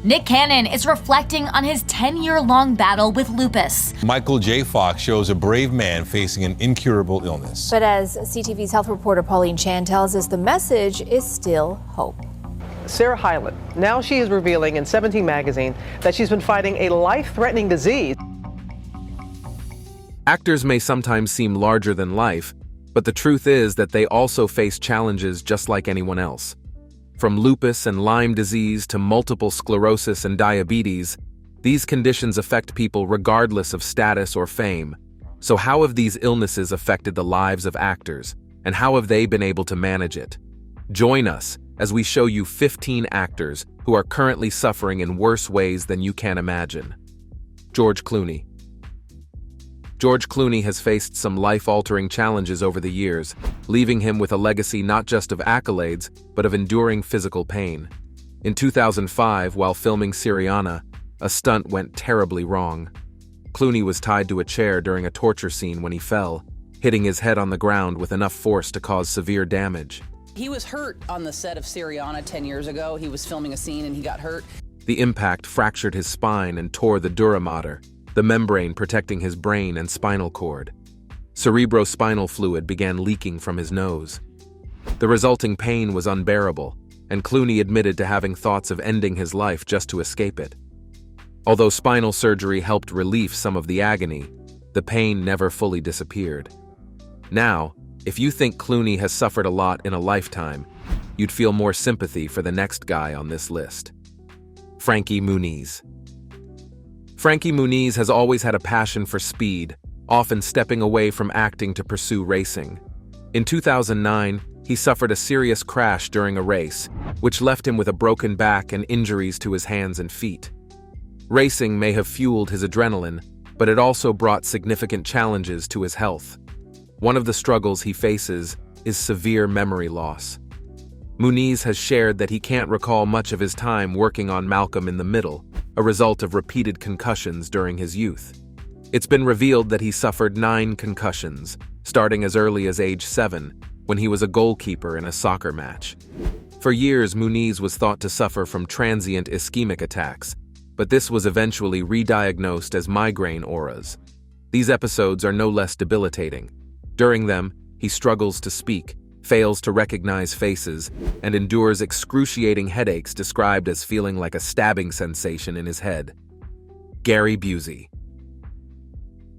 Nick Cannon is reflecting on his 10-year-long battle with lupus. Michael J. Fox shows a brave man facing an incurable illness. But as CTV's health reporter Pauline Chan tells us, the message is still hope. Sarah Hyland, now she is revealing in 17 magazine that she's been fighting a life-threatening disease. Actors may sometimes seem larger than life, but the truth is that they also face challenges just like anyone else. From lupus and Lyme disease to multiple sclerosis and diabetes, these conditions affect people regardless of status or fame. So how have these illnesses affected the lives of actors, and how have they been able to manage it? Join us as we show you 15 actors who are currently suffering in worse ways than you can imagine. George Clooney. George Clooney has faced some life-altering challenges over the years, leaving him with a legacy not just of accolades, but of enduring physical pain. In 2005, while filming Syriana, a stunt went terribly wrong. Clooney was tied to a chair during a torture scene when he fell, hitting his head on the ground with enough force to cause severe damage. He was hurt on the set of Syriana 10 years ago. He was filming a scene and he got hurt. The impact fractured his spine and tore the dura mater, the membrane protecting his brain and spinal cord. Cerebrospinal fluid began leaking from his nose. The resulting pain was unbearable, and Clooney admitted to having thoughts of ending his life just to escape it. Although spinal surgery helped relieve some of the agony, the pain never fully disappeared. Now, if you think Clooney has suffered a lot in a lifetime, you'd feel more sympathy for the next guy on this list. Frankie Muniz. Frankie Muniz has always had a passion for speed, often stepping away from acting to pursue racing. In 2009, he suffered a serious crash during a race, which left him with a broken back and injuries to his hands and feet. Racing may have fueled his adrenaline, but it also brought significant challenges to his health. One of the struggles he faces is severe memory loss. Muniz has shared that he can't recall much of his time working on Malcolm in the Middle, a result of repeated concussions during his youth. It's been revealed that he suffered 9 concussions, starting as early as age 7, when he was a goalkeeper in a soccer match. For years, Muniz was thought to suffer from transient ischemic attacks, but this was eventually re-diagnosed as migraine auras. These episodes are no less debilitating. During them, he struggles to speak, fails to recognize faces, and endures excruciating headaches described as feeling like a stabbing sensation in his head. Gary Busey.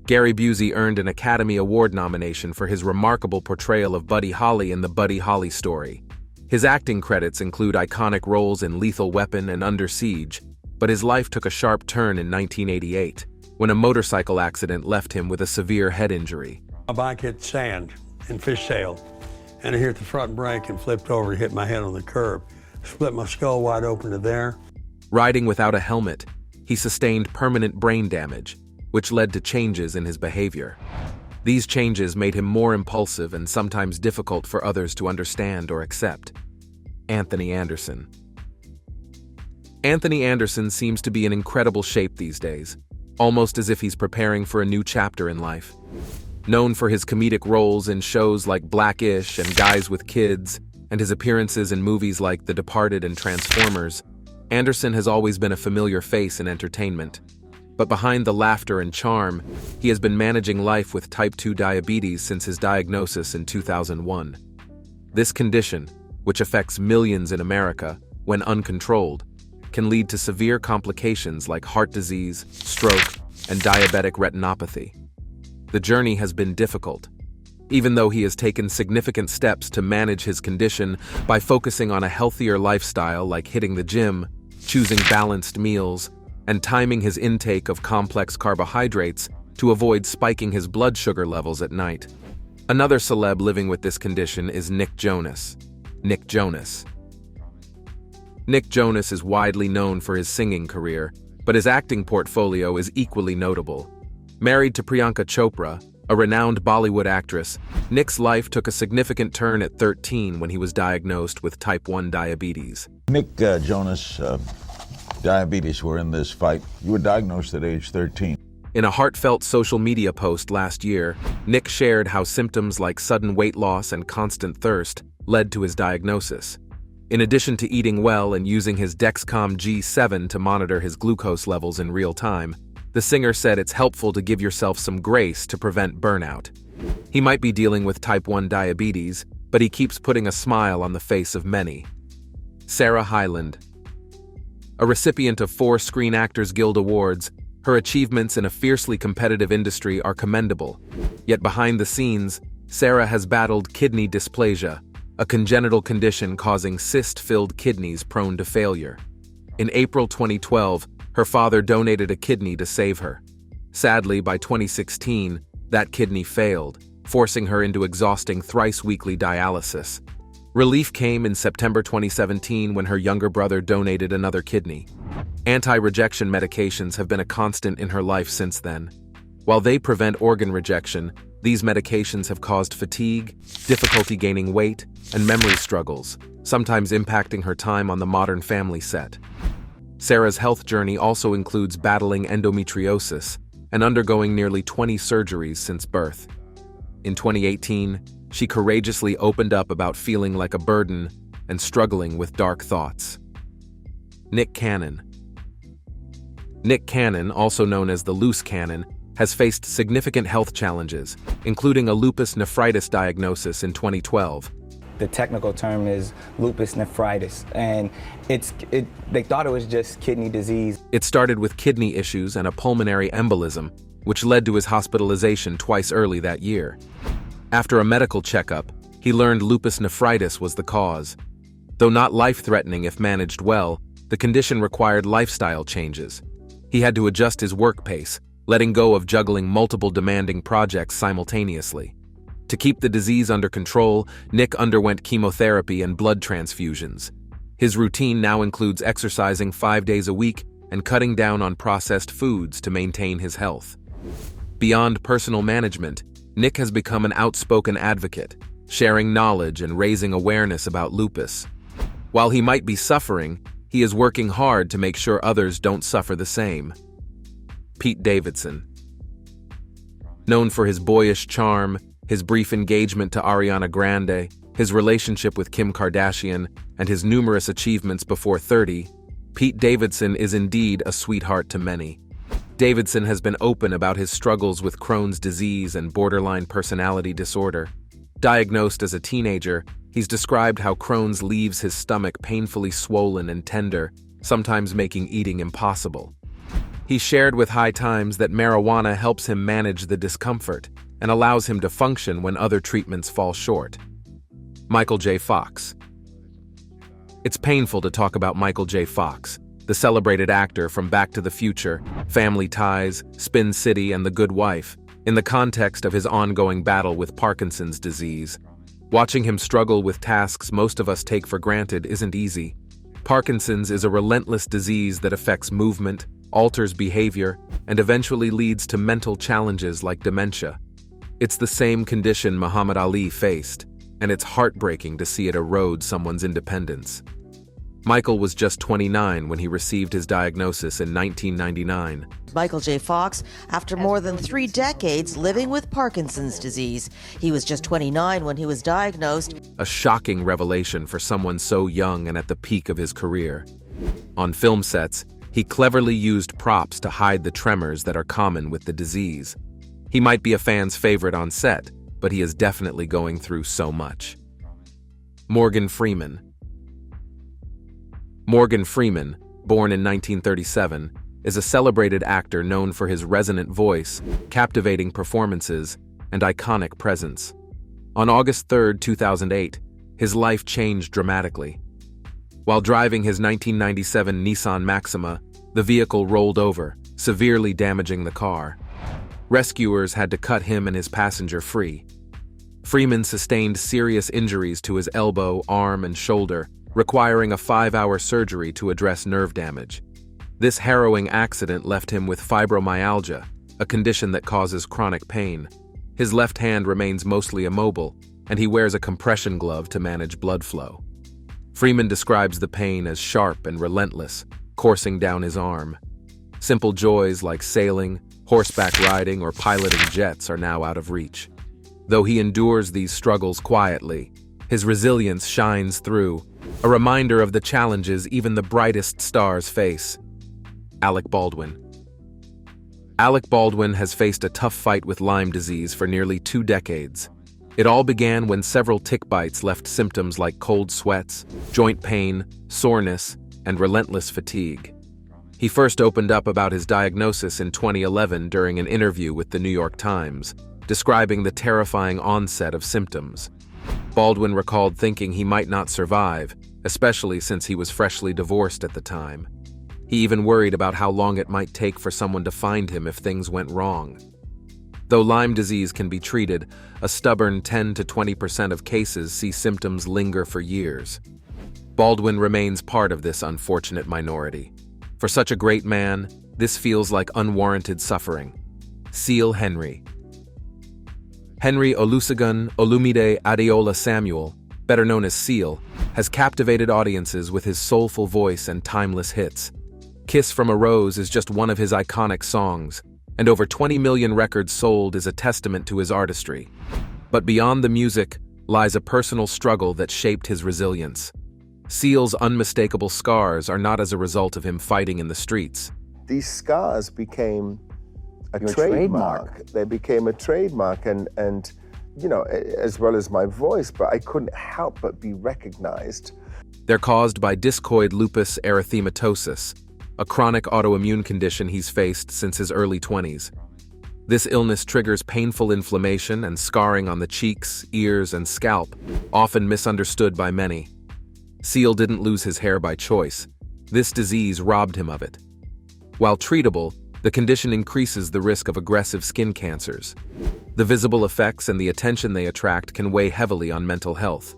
Gary Busey earned an Academy Award nomination for his remarkable portrayal of Buddy Holly in The Buddy Holly Story. His acting credits include iconic roles in Lethal Weapon and Under Siege, but his life took a sharp turn in 1988, when a motorcycle accident left him with a severe head injury. My bike hit sand and fishtailed, and I hit the front brake and flipped over and hit my head on the curb. Split my skull wide open to there. Riding without a helmet, he sustained permanent brain damage, which led to changes in his behavior. These changes made him more impulsive and sometimes difficult for others to understand or accept. Anthony Anderson. Anthony Anderson seems to be in incredible shape these days, almost as if he's preparing for a new chapter in life. Known for his comedic roles in shows like Black-ish and Guys with Kids, and his appearances in movies like The Departed and Transformers, Anderson has always been a familiar face in entertainment. But behind the laughter and charm, he has been managing life with type 2 diabetes since his diagnosis in 2001. This condition, which affects millions in America when uncontrolled, can lead to severe complications like heart disease, stroke, and diabetic retinopathy. The journey has been difficult, even though he has taken significant steps to manage his condition by focusing on a healthier lifestyle like hitting the gym, choosing balanced meals, and timing his intake of complex carbohydrates to avoid spiking his blood sugar levels at night. Another celeb living with this condition is Nick Jonas. Nick Jonas. Nick Jonas is widely known for his singing career, but his acting portfolio is equally notable. Married to Priyanka Chopra, a renowned Bollywood actress, Nick's life took a significant turn at 13 when he was diagnosed with type 1 diabetes. Nick Jonas, diabetes, we're in this fight. You were diagnosed at age 13. In a heartfelt social media post last year, Nick shared how symptoms like sudden weight loss and constant thirst led to his diagnosis. In addition to eating well and using his Dexcom G7 to monitor his glucose levels in real time, the singer said it's helpful to give yourself some grace to prevent burnout. He might be dealing with type 1 diabetes, but he keeps putting a smile on the face of many. Sarah Hyland. A recipient of 4 Screen Actors Guild Awards, her achievements in a fiercely competitive industry are commendable. Yet behind the scenes, Sarah has battled kidney dysplasia, a congenital condition causing cyst-filled kidneys prone to failure. In April 2012, her father donated a kidney to save her. Sadly, by 2016, that kidney failed, forcing her into exhausting thrice-weekly dialysis. Relief came in September 2017 when her younger brother donated another kidney. Anti-rejection medications have been a constant in her life since then. While they prevent organ rejection, these medications have caused fatigue, difficulty gaining weight, and memory struggles, sometimes impacting her time on the Modern Family set. Sarah's health journey also includes battling endometriosis and undergoing nearly 20 surgeries since birth. In 2018, she courageously opened up about feeling like a burden and struggling with dark thoughts. Nick Cannon. Nick Cannon, also known as the Loose Cannon, has faced significant health challenges, including a lupus nephritis diagnosis in 2012. The technical term is lupus nephritis, and they thought it was just kidney disease. It started with kidney issues and a pulmonary embolism, which led to his hospitalization twice early that year. After a medical checkup, he learned lupus nephritis was the cause. Though not life-threatening if managed well, the condition required lifestyle changes. He had to adjust his work pace, letting go of juggling multiple demanding projects simultaneously. To keep the disease under control, Nick underwent chemotherapy and blood transfusions. His routine now includes exercising 5 days a week and cutting down on processed foods to maintain his health. Beyond personal management, Nick has become an outspoken advocate, sharing knowledge and raising awareness about lupus. While he might be suffering, he is working hard to make sure others don't suffer the same. Pete Davidson. Known for his boyish charm, his brief engagement to Ariana Grande, his relationship with Kim Kardashian, and his numerous achievements before 30, Pete Davidson is indeed a sweetheart to many. Davidson has been open about his struggles with Crohn's disease and borderline personality disorder. Diagnosed as a teenager, he's described how Crohn's leaves his stomach painfully swollen and tender, sometimes making eating impossible. He shared with High Times that marijuana helps him manage the discomfort and allows him to function when other treatments fall short. Michael J. Fox. It's painful to talk about Michael J. Fox, the celebrated actor from Back to the Future, Family Ties, Spin City, and The Good Wife, in the context of his ongoing battle with Parkinson's disease. Watching him struggle with tasks most of us take for granted isn't easy. Parkinson's is a relentless disease that affects movement, alters behavior, and eventually leads to mental challenges like dementia. It's the same condition Muhammad Ali faced, and it's heartbreaking to see it erode someone's independence. Michael was just 29 when he received his diagnosis in 1999. Michael J. Fox, after more than 3 decades living with Parkinson's disease. He was just 29 when he was diagnosed. A shocking revelation for someone so young and at the peak of his career. On film sets, he cleverly used props to hide the tremors that are common with the disease. He might be a fan's favorite on set, but he is definitely going through so much. Morgan Freeman. Morgan Freeman, born in 1937, is a celebrated actor known for his resonant voice, captivating performances, and iconic presence. On August 3, 2008, his life changed dramatically. While driving his 1997 Nissan Maxima, the vehicle rolled over, severely damaging the car. Rescuers had to cut him and his passenger free. Freeman sustained serious injuries to his elbow, arm, and shoulder, requiring a 5-hour surgery to address nerve damage. This harrowing accident left him with fibromyalgia, a condition that causes chronic pain. His left hand remains mostly immobile, and he wears a compression glove to manage blood flow. Freeman describes the pain as sharp and relentless, coursing down his arm. Simple joys like sailing, horseback riding, or piloting jets are now out of reach. Though he endures these struggles quietly, his resilience shines through, a reminder of the challenges even the brightest stars face. Alec Baldwin. Alec Baldwin has faced a tough fight with Lyme disease for nearly 2 decades. It all began when several tick bites left symptoms like cold sweats, joint pain, soreness, and relentless fatigue. He first opened up about his diagnosis in 2011 during an interview with the New York Times, describing the terrifying onset of symptoms. Baldwin recalled thinking he might not survive, especially since he was freshly divorced at the time. He even worried about how long it might take for someone to find him if things went wrong. Though Lyme disease can be treated, a stubborn 10 to 20% of cases see symptoms linger for years. Baldwin remains part of this unfortunate minority. For such a great man, this feels like unwarranted suffering. Seal Henry. Henry Olusegun Olumide Adeola Samuel, better known as Seal, has captivated audiences with his soulful voice and timeless hits. Kiss from a Rose is just one of his iconic songs, and over 20 million records sold is a testament to his artistry. But beyond the music lies a personal struggle that shaped his resilience. Seal's unmistakable scars are not as a result of him fighting in the streets. These scars became a trademark. They became a trademark and you know, as well as my voice, but I couldn't help but be recognized. They're caused by discoid lupus erythematosus, a chronic autoimmune condition he's faced since his early 20s. This illness triggers painful inflammation and scarring on the cheeks, ears, and scalp, often misunderstood by many. Seal didn't lose his hair by choice. This disease robbed him of it. While treatable, the condition increases the risk of aggressive skin cancers. The visible effects and the attention they attract can weigh heavily on mental health.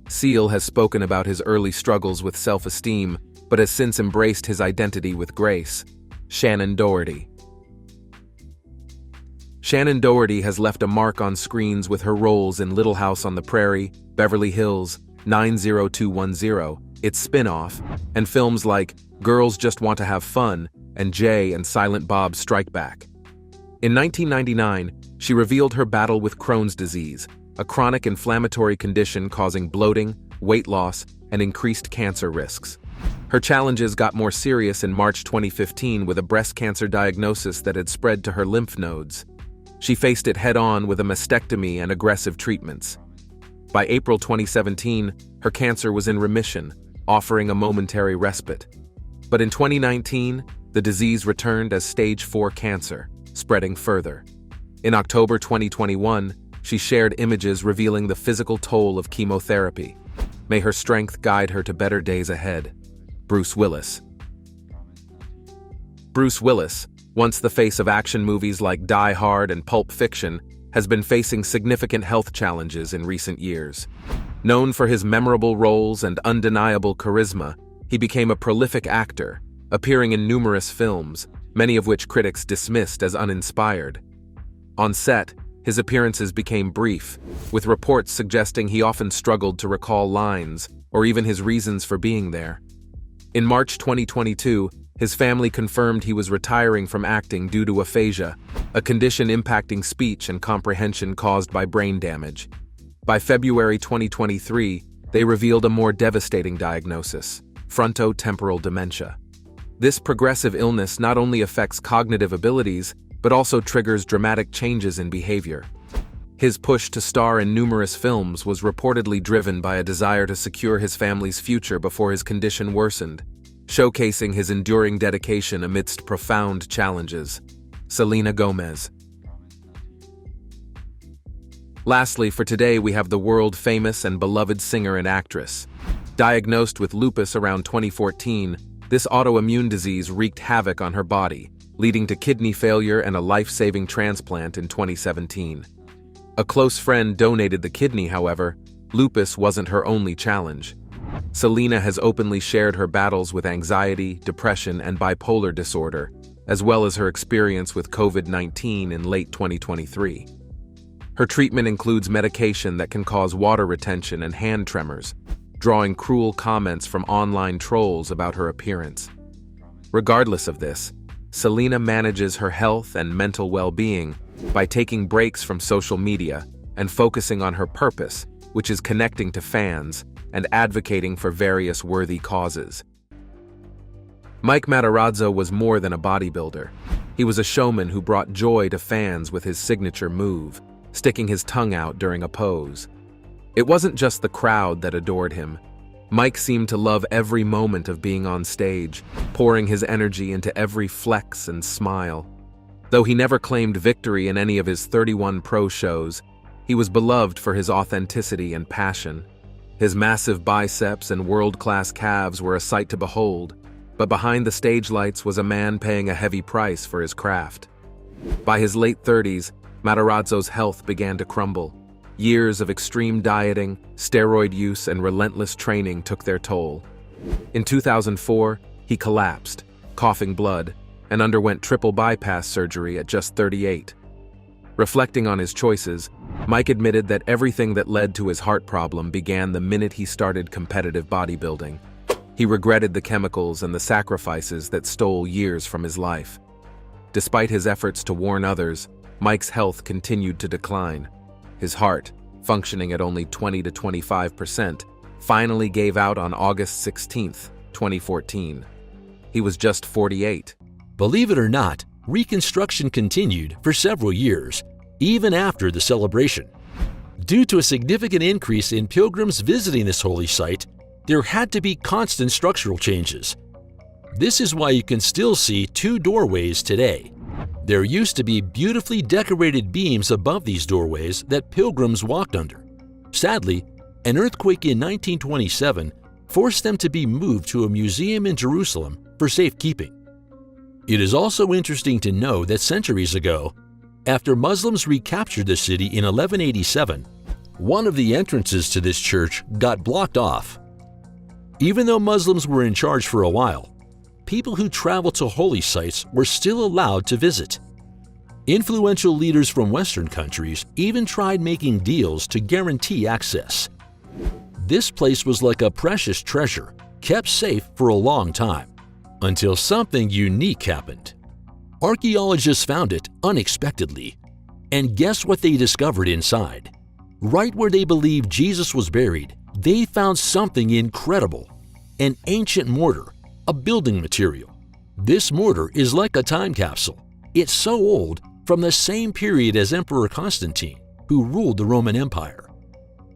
Seal has spoken about his early struggles with self-esteem, but has since embraced his identity with grace. Shannon Doherty. Shannon Doherty has left a mark on screens with her roles in Little House on the Prairie, Beverly Hills, 90210, its spin-off, and films like Girls Just Want to Have Fun and Jay and Silent Bob Strike Back. In 1999, she revealed her battle with Crohn's disease, a chronic inflammatory condition causing bloating, weight loss, and increased cancer risks. Her challenges got more serious in March 2015 with a breast cancer diagnosis that had spread to her lymph nodes. She faced it head-on with a mastectomy and aggressive treatments. By April 2017, her cancer was in remission, offering a momentary respite. But in 2019, the disease returned as stage 4 cancer, spreading further. In October 2021, she shared images revealing the physical toll of chemotherapy. May her strength guide her to better days ahead. Bruce Willis. Bruce Willis, once the face of action movies like Die Hard and Pulp Fiction, has been facing significant health challenges in recent years. Known for his memorable roles and undeniable charisma, he became a prolific actor, appearing in numerous films, many of which critics dismissed as uninspired. On set, his appearances became brief, with reports suggesting he often struggled to recall lines or even his reasons for being there. In March 2022, his family confirmed he was retiring from acting due to aphasia, a condition impacting speech and comprehension caused by brain damage. By February 2023, they revealed a more devastating diagnosis: frontotemporal dementia. This progressive illness not only affects cognitive abilities, but also triggers dramatic changes in behavior. His push to star in numerous films was reportedly driven by a desire to secure his family's future before his condition worsened, showcasing his enduring dedication amidst profound challenges. Selena Gomez. Lastly, for today, we have the world-famous and beloved singer and actress. Diagnosed with lupus around 2014, this autoimmune disease wreaked havoc on her body, leading to kidney failure and a life-saving transplant in 2017. A close friend donated the kidney, however. Lupus wasn't her only challenge. Selena has openly shared her battles with anxiety, depression, and bipolar disorder, as well as her experience with COVID-19 in late 2023. Her treatment includes medication that can cause water retention and hand tremors, drawing cruel comments from online trolls about her appearance. Regardless of this, Selena manages her health and mental well-being by taking breaks from social media and focusing on her purpose, which is connecting to fans and advocating for various worthy causes. Mike Matarazzo was more than a bodybuilder. He was a showman who brought joy to fans with his signature move, sticking his tongue out during a pose. It wasn't just the crowd that adored him. Mike seemed to love every moment of being on stage, pouring his energy into every flex and smile. Though he never claimed victory in any of his 31 pro shows, he was beloved for his authenticity and passion. His massive biceps and world-class calves were a sight to behold, but behind the stage lights was a man paying a heavy price for his craft. By his late 30s, Matarazzo's health began to crumble. Years of extreme dieting, steroid use, and relentless training took their toll. In 2004, he collapsed, coughing blood, and underwent triple bypass surgery at just 38. Reflecting on his choices, Mike admitted that everything that led to his heart problem began the minute he started competitive bodybuilding. He regretted the chemicals and the sacrifices that stole years from his life. Despite his efforts to warn others, Mike's health continued to decline. His heart, functioning at only 20 to 25%, finally gave out on August 16, 2014. He was just 48. Believe it or not, reconstruction continued for several years, even after the celebration. Due to a significant increase in pilgrims visiting this holy site, there had to be constant structural changes. This is why you can still see two doorways today. There used to be beautifully decorated beams above these doorways that pilgrims walked under. Sadly, an earthquake in 1927 forced them to be moved to a museum in Jerusalem for safekeeping. It is also interesting to know that centuries ago, after Muslims recaptured the city in 1187, one of the entrances to this church got blocked off. Even though Muslims were in charge for a while, people who traveled to holy sites were still allowed to visit. Influential leaders from Western countries even tried making deals to guarantee access. This place was like a precious treasure, kept safe for a long time, until something unique happened. Archaeologists found it unexpectedly, and guess what they discovered inside? Right where they believed Jesus was buried, they found something incredible, an ancient mortar, a building material. This mortar is like a time capsule. It's so old, from the same period as Emperor Constantine, who ruled the Roman Empire.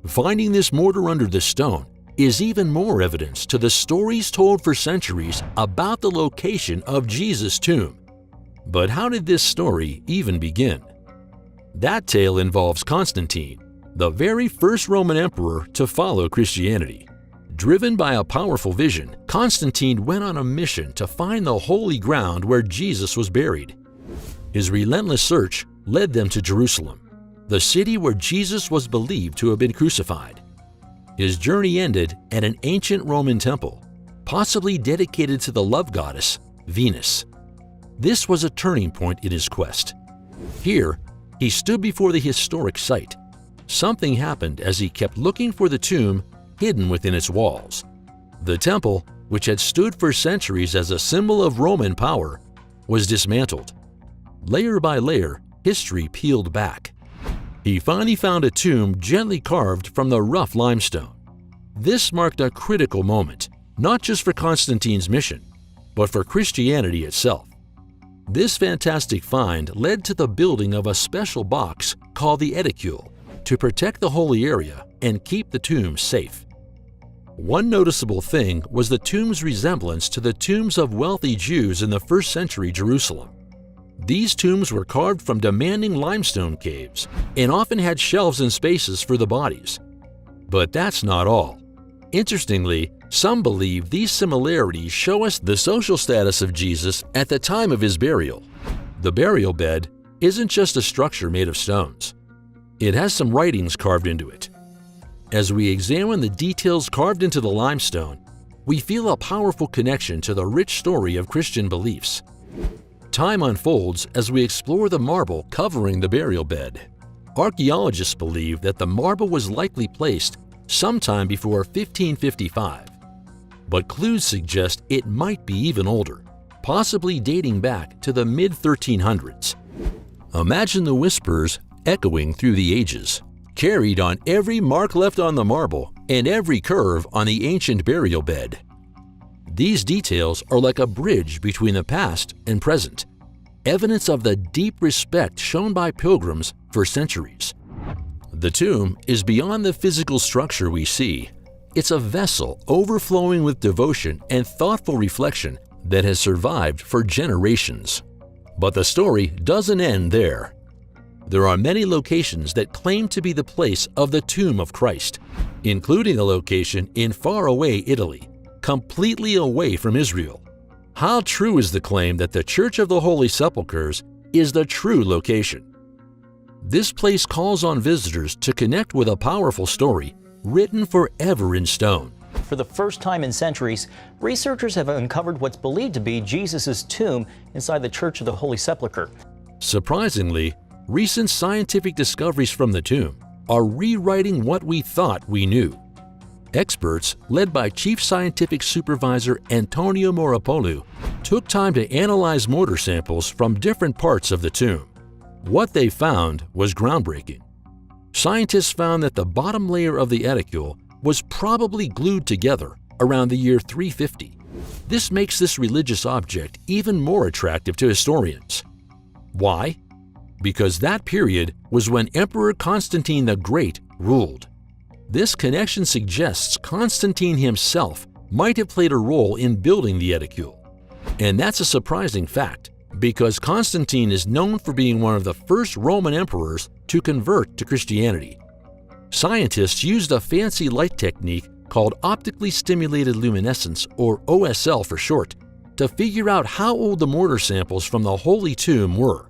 Finding this mortar under the stone is even more evidence to the stories told for centuries about the location of Jesus' tomb. But how did this story even begin? That tale involves Constantine, the very first Roman emperor to follow Christianity. Driven by a powerful vision, Constantine went on a mission to find the holy ground where Jesus was buried. His relentless search led them to Jerusalem, the city where Jesus was believed to have been crucified. His journey ended at an ancient Roman temple, possibly dedicated to the love goddess, Venus. This was a turning point in his quest. Here, he stood before the historic site. Something happened as he kept looking for the tomb hidden within its walls. The temple, which had stood for centuries as a symbol of Roman power, was dismantled. Layer by layer, history peeled back. He finally found a tomb gently carved from the rough limestone. This marked a critical moment, not just for Constantine's mission, but for Christianity itself. This fantastic find led to the building of a special box called the Advocacy to protect the holy area and keep the tomb safe. One noticeable thing was the tomb's resemblance to the tombs of wealthy Jews in the 1st century Jerusalem. These tombs were carved from demanding limestone caves and often had shelves and spaces for the bodies. But that's not all. Interestingly, some believe these similarities show us the social status of Jesus at the time of his burial. The burial bed isn't just a structure made of stones. It has some writings carved into it. As we examine the details carved into the limestone, we feel a powerful connection to the rich story of Christian beliefs. Time unfolds as we explore the marble covering the burial bed. Archaeologists believe that the marble was likely placed sometime before 1555, but clues suggest it might be even older, possibly dating back to the mid-1300s. Imagine the whispers echoing through the ages. Carried on every mark left on the marble and every curve on the ancient burial bed. These details are like a bridge between the past and present, evidence of the deep respect shown by pilgrims for centuries. The tomb is beyond the physical structure we see. It's a vessel overflowing with devotion and thoughtful reflection that has survived for generations. But the story doesn't end there. There are many locations that claim to be the place of the tomb of Christ, including a location in faraway Italy, completely away from Israel. How true is the claim that the Church of the Holy Sepulchres is the true location? This place calls on visitors to connect with a powerful story written forever in stone. For the first time in centuries, researchers have uncovered what's believed to be Jesus' tomb inside the Church of the Holy Sepulchre. Surprisingly, recent scientific discoveries from the tomb are rewriting what we thought we knew. Experts, led by Chief Scientific Supervisor Antonio Moropoulou, took time to analyze mortar samples from different parts of the tomb. What they found was groundbreaking. Scientists found that the bottom layer of the edicule was probably glued together around the year 350. This makes this religious object even more attractive to historians. Why? Because that period was when Emperor Constantine the Great ruled. This connection suggests Constantine himself might have played a role in building the edicule. And that's a surprising fact, because Constantine is known for being one of the first Roman emperors to convert to Christianity. Scientists used a fancy light technique called optically stimulated luminescence, or OSL for short, to figure out how old the mortar samples from the Holy Tomb were.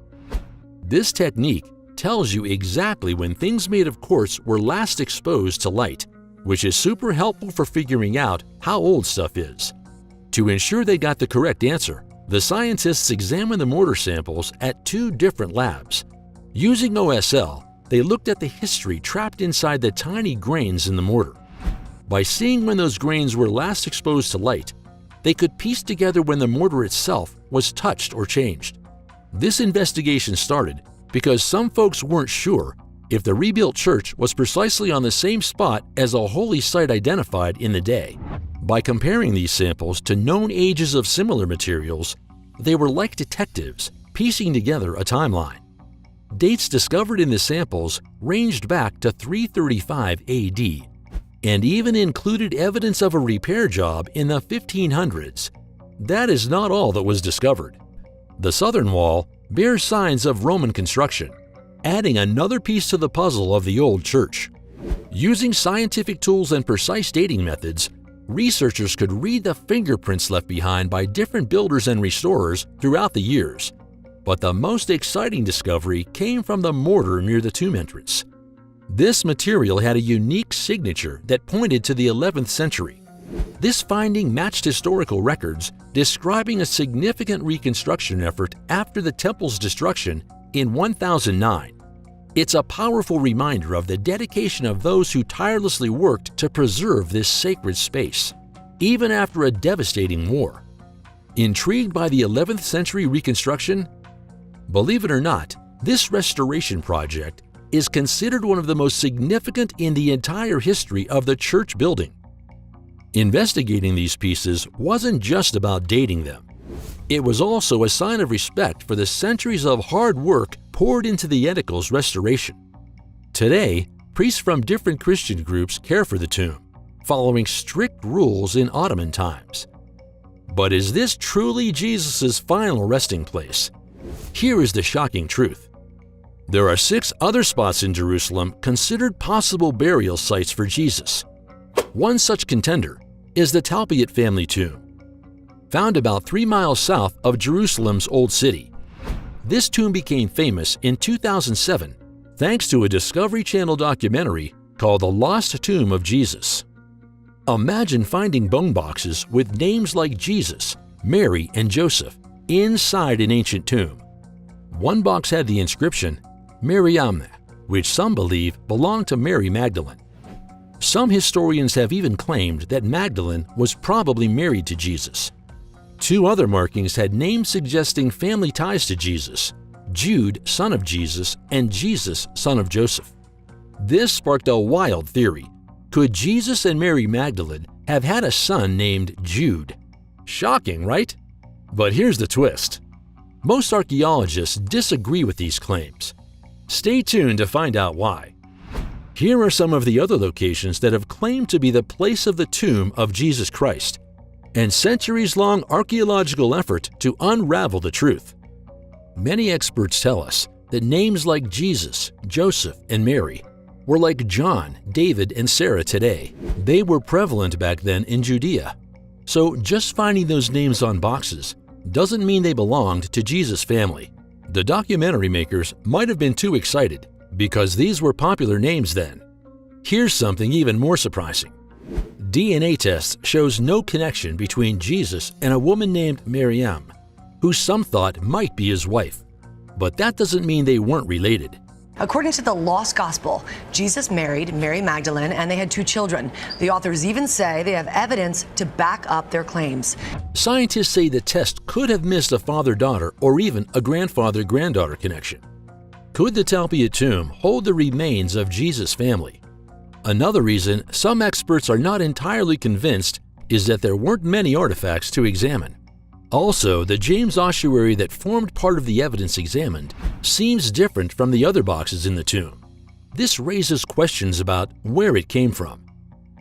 This technique tells you exactly when things made of quartz were last exposed to light, which is super helpful for figuring out how old stuff is. To ensure they got the correct answer, the scientists examined the mortar samples at 2 different labs. Using OSL, they looked at the history trapped inside the tiny grains in the mortar. By seeing when those grains were last exposed to light, they could piece together when the mortar itself was touched or changed. This investigation started because some folks weren't sure if the rebuilt church was precisely on the same spot as a holy site identified in the day. By comparing these samples to known ages of similar materials, they were like detectives piecing together a timeline. Dates discovered in the samples ranged back to 335 AD and even included evidence of a repair job in the 1500s. That is not all that was discovered. The southern wall bears signs of Roman construction, adding another piece to the puzzle of the old church. Using scientific tools and precise dating methods, researchers could read the fingerprints left behind by different builders and restorers throughout the years. But the most exciting discovery came from the mortar near the tomb entrance. This material had a unique signature that pointed to the 11th century. This finding matched historical records describing a significant reconstruction effort after the temple's destruction in 1009. It's a powerful reminder of the dedication of those who tirelessly worked to preserve this sacred space, even after a devastating war. Intrigued by the 11th century reconstruction? Believe it or not, this restoration project is considered one of the most significant in the entire history of the church building. Investigating these pieces wasn't just about dating them. It was also a sign of respect for the centuries of hard work poured into the edicle's restoration. Today, priests from different Christian groups care for the tomb, following strict rules in Ottoman times. But is this truly Jesus' final resting place? Here is the shocking truth. There are 6 other spots in Jerusalem considered possible burial sites for Jesus. One such contender is the Talpiot family tomb, found about 3 miles south of Jerusalem's Old City. This tomb became famous in 2007 thanks to a Discovery Channel documentary called The Lost Tomb of Jesus. Imagine finding bone boxes with names like Jesus, Mary, and Joseph inside an ancient tomb. One box had the inscription, Mariamne, which some believe belonged to Mary Magdalene. Some historians have even claimed that Magdalene was probably married to Jesus. 2 other markings had names suggesting family ties to Jesus, Jude, son of Jesus, and Jesus, son of Joseph. This sparked a wild theory. Could Jesus and Mary Magdalene have had a son named Jude? Shocking, right? But here's the twist. Most archaeologists disagree with these claims. Stay tuned to find out why. Here are some of the other locations that have claimed to be the place of the tomb of Jesus Christ, and centuries-long archaeological effort to unravel the truth. Many experts tell us that names like Jesus, Joseph, and Mary were like John, David, and Sarah today. They were prevalent back then in Judea. So just finding those names on boxes doesn't mean they belonged to Jesus' family. The documentary makers might have been too excited because these were popular names then. Here's something even more surprising. DNA tests shows no connection between Jesus and a woman named Miriam, who some thought might be his wife. But that doesn't mean they weren't related. According to the Lost Gospel, Jesus married Mary Magdalene and they had 2 children. The authors even say they have evidence to back up their claims. Scientists say the test could have missed a father-daughter or even a grandfather-granddaughter connection. Could the Talpiot tomb hold the remains of Jesus' family? Another reason some experts are not entirely convinced is that there weren't many artifacts to examine. Also, the James ossuary that formed part of the evidence examined seems different from the other boxes in the tomb. This raises questions about where it came from.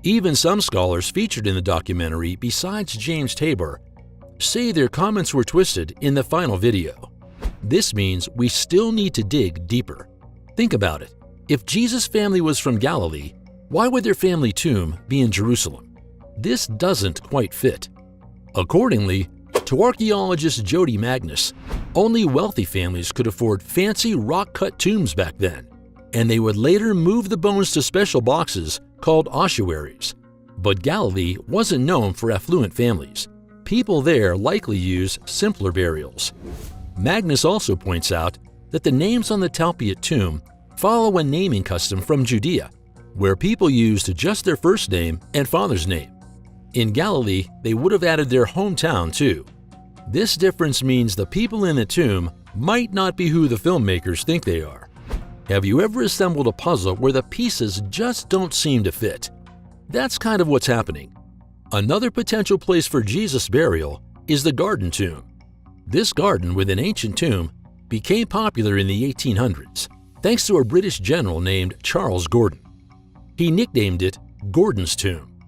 Even some scholars featured in the documentary, besides James Tabor, say their comments were twisted in the final video. This means we still need to dig deeper. Think about it. If Jesus' family was from Galilee, why would their family tomb be in Jerusalem? This doesn't quite fit. Accordingly, to archaeologist Jody Magnus, only wealthy families could afford fancy rock-cut tombs back then, and they would later move the bones to special boxes called ossuaries. But Galilee wasn't known for affluent families. People there likely use simpler burials. Magnus also points out that the names on the Talpiot tomb follow a naming custom from Judea, where people used just their first name and father's name. In Galilee, they would have added their hometown too. This difference means the people in the tomb might not be who the filmmakers think they are. Have you ever assembled a puzzle where the pieces just don't seem to fit? That's kind of what's happening. Another potential place for Jesus' burial is the Garden Tomb. This garden with an ancient tomb became popular in the 1800s thanks to a British general named Charles Gordon. He nicknamed it Gordon's Tomb.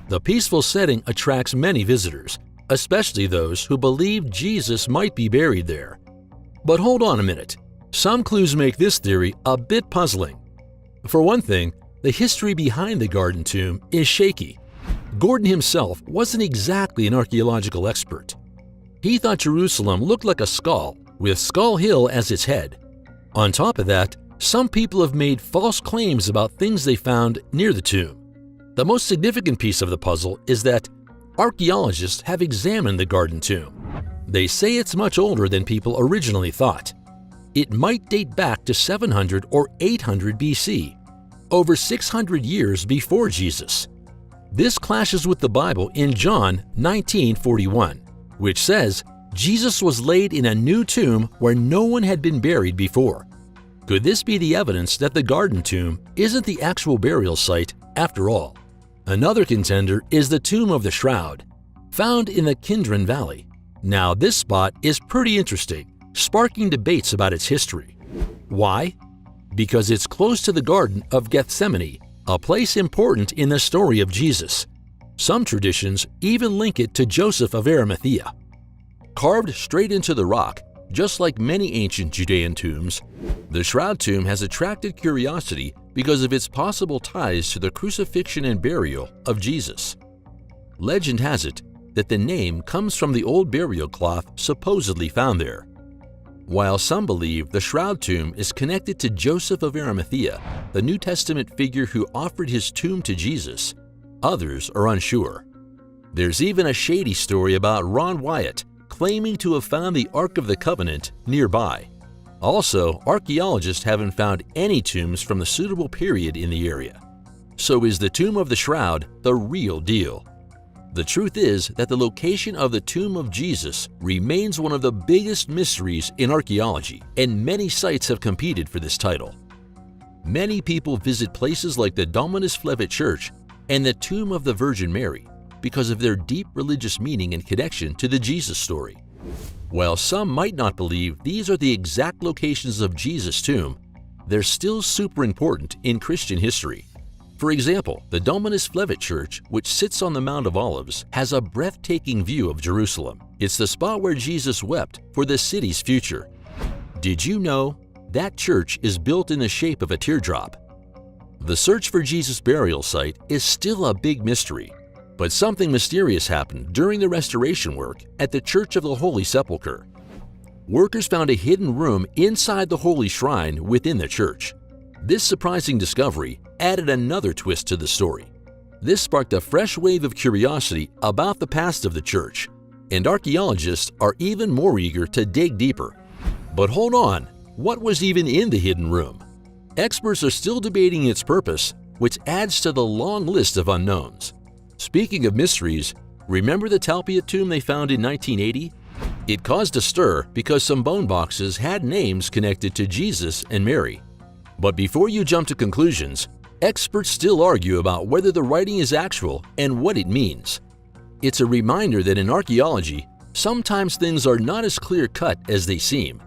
The peaceful setting attracts many visitors, especially those who believe Jesus might be buried there. But hold on a minute. Some clues make this theory a bit puzzling. For one thing, the history behind the Garden Tomb is shaky. Gordon himself wasn't exactly an archaeological expert. He thought Jerusalem looked like a skull, with Skull Hill as its head. On top of that, some people have made false claims about things they found near the tomb. The most significant piece of the puzzle is that archaeologists have examined the Garden Tomb. They say it's much older than people originally thought. It might date back to 700 or 800 BC, over 600 years before Jesus. This clashes with the Bible in John 19:41, which says Jesus was laid in a new tomb where no one had been buried before. Could this be the evidence that the Garden Tomb isn't the actual burial site after all? Another contender is the Tomb of the Shroud, found in the Kidron Valley. Now this spot is pretty interesting, sparking debates about its history. Why? Because it's close to the Garden of Gethsemane, a place important in the story of Jesus. Some traditions even link it to Joseph of Arimathea. Carved straight into the rock, just like many ancient Judean tombs, the Shroud Tomb has attracted curiosity because of its possible ties to the crucifixion and burial of Jesus. Legend has it that the name comes from the old burial cloth supposedly found there. While some believe the Shroud Tomb is connected to Joseph of Arimathea, the New Testament figure who offered his tomb to Jesus, others are unsure. There's even a shady story about Ron Wyatt claiming to have found the Ark of the Covenant nearby. Also, archaeologists haven't found any tombs from the suitable period in the area. So is the Tomb of the Shroud the real deal? The truth is that the location of the tomb of Jesus remains one of the biggest mysteries in archaeology, and many sites have competed for this title. Many people visit places like the Dominus Flevit Church and the tomb of the Virgin Mary because of their deep religious meaning and connection to the Jesus story. While some might not believe these are the exact locations of Jesus' tomb, they're still super important in Christian history. For example, the Dominus Flevit Church, which sits on the Mount of Olives, has a breathtaking view of Jerusalem. It's the spot where Jesus wept for the city's future. Did you know that church is built in the shape of a teardrop? The search for Jesus' burial site is still a big mystery, but something mysterious happened during the restoration work at the Church of the Holy Sepulchre. Workers found a hidden room inside the Holy Shrine within the church. This surprising discovery added another twist to the story. This sparked a fresh wave of curiosity about the past of the church, and archaeologists are even more eager to dig deeper. But hold on, what was even in the hidden room? Experts are still debating its purpose, which adds to the long list of unknowns. Speaking of mysteries, remember the Talpiot tomb they found in 1980? It caused a stir because some bone boxes had names connected to Jesus and Mary. But before you jump to conclusions, experts still argue about whether the writing is actual and what it means. It's a reminder that in archaeology, sometimes things are not as clear-cut as they seem.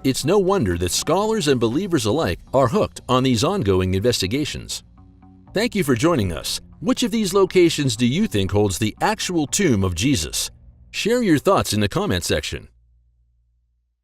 It's no wonder that scholars and believers alike are hooked on these ongoing investigations. Thank you for joining us. Which of these locations do you think holds the actual tomb of Jesus? Share your thoughts in the comment section.